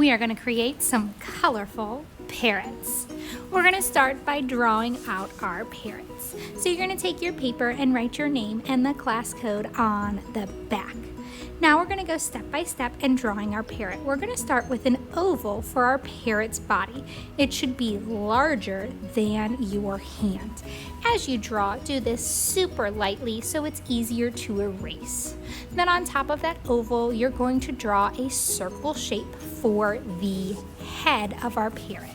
we are going to create some colorful parrots. We're going to start by drawing out our parrots. So you're going to take your paper and write your name and the class code on the back. Now we're going to go step by step in drawing our parrot. We're going to start with an oval for our parrot's body. It should be larger than your hand. As you draw, do this super lightly so it's easier to erase. Then on top of that oval, you're going to draw a circle shape for the head of our parrot.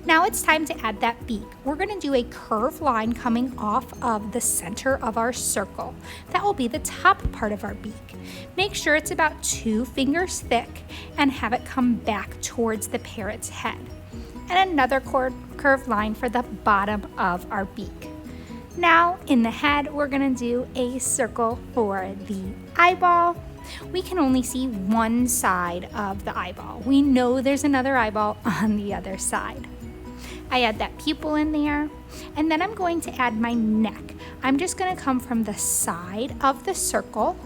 Now it's time to add that beak. We're going to do a curved line coming off of the center of our circle. That will be the top part of our beak. Make sure it's about 2 fingers thick and have it come back towards the parrot's head. And another curved line for the bottom of our beak. Now in the head, we're going to do a circle for the eyeball. We can only see one side of the eyeball. We know there's another eyeball on the other side. I add that pupil in there, and then I'm going to add my neck. I'm just going to come from the side of the circle,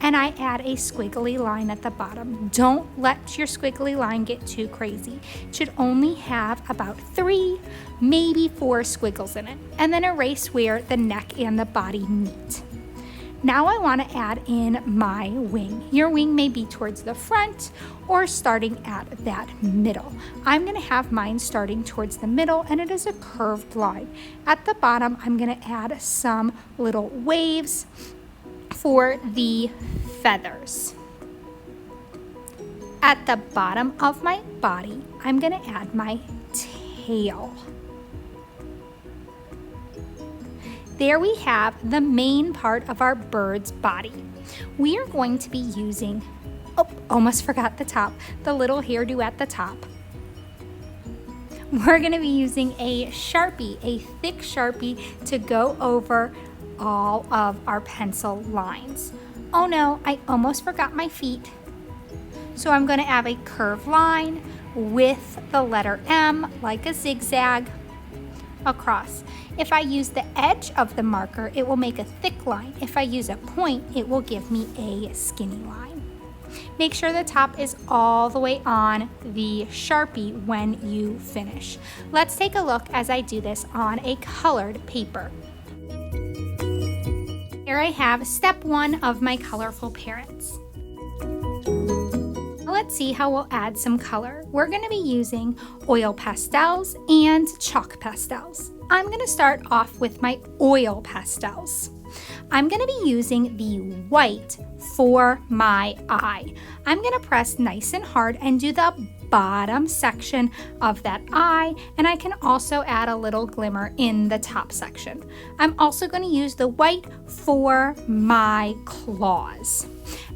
and I add a squiggly line at the bottom. Don't let your squiggly line get too crazy. It should only have about 3, maybe 4 squiggles in it, and then erase where the neck and the body meet. Now I want to add in my wing. Your wing may be towards the front or starting at that middle. I'm going to have mine starting towards the middle, and it is a curved line. At the bottom, I'm going to add some little waves for the feathers. At the bottom of my body, I'm going to add my tail. There we have the main part of our bird's body. We are going to be using, almost forgot the top, the little hairdo at the top. We're going to be using a Sharpie, a thick Sharpie, to go over all of our pencil lines. Oh no, I almost forgot my feet. So I'm going to add a curved line with the letter M, like a zigzag, across. If I use the edge of the marker, it will make a thick line. If I use a point, it will give me a skinny line. Make sure the top is all the way on the Sharpie when you finish. Let's take a look as I do this on a colored paper. Here I have step 1 of my colorful parrots. Let's see how we'll add some color. We're going to be using oil pastels and chalk pastels. I'm going to start off with my oil pastels. I'm going to be using the white for my eye. I'm going to press nice and hard and do the bottom section of that eye, and I can also add a little glimmer in the top section. I'm also going to use the white for my claws.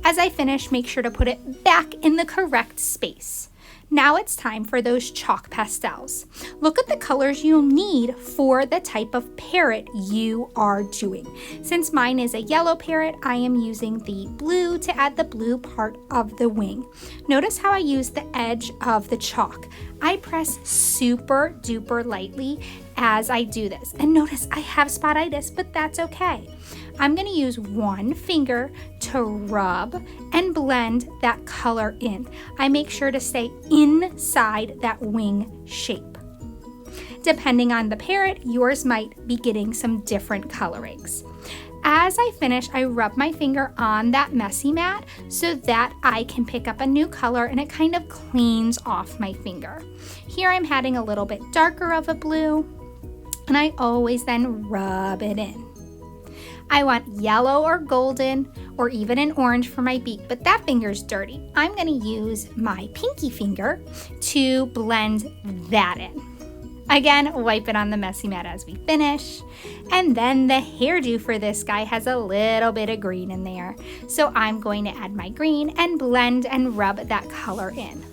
As I finish, make sure to put it back in the correct space. Now it's time for those chalk pastels. Look at the colors you'll need for the type of parrot you are doing. Since mine is a yellow parrot, I am using the blue to add the blue part of the wing. Notice how I use the edge of the chalk. I press super duper lightly as I do this. And notice I have spotitis, but that's okay. I'm going to use one finger to rub and blend that color in. I make sure to stay inside that wing shape. Depending on the parrot, yours might be getting some different colorings. As I finish, I rub my finger on that messy mat so that I can pick up a new color, and it kind of cleans off my finger. Here I'm adding a little bit darker of a blue, and I always then rub it in. I want yellow or golden or even an orange for my beak, but that finger's dirty. I'm going to use my pinky finger to blend that in. Again, wipe it on the messy mat as we finish. And then the hairdo for this guy has a little bit of green in there. So I'm going to add my green and blend and rub that color in.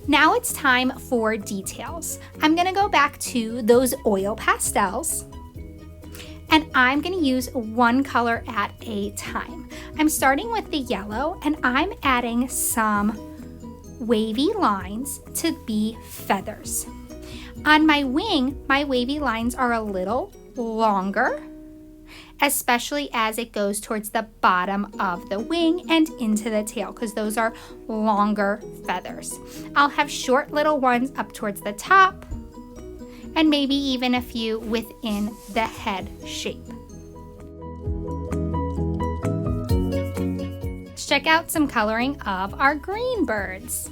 Now it's time for details. I'm going to go back to those oil pastels, and I'm going to use one color at a time. I'm starting with the yellow, and I'm adding some wavy lines to be feathers. On my wing, my wavy lines are a little longer, especially as it goes towards the bottom of the wing and into the tail, because those are longer feathers. I'll have short little ones up towards the top, and maybe even a few within the head shape. Let's check out some coloring of our green birds.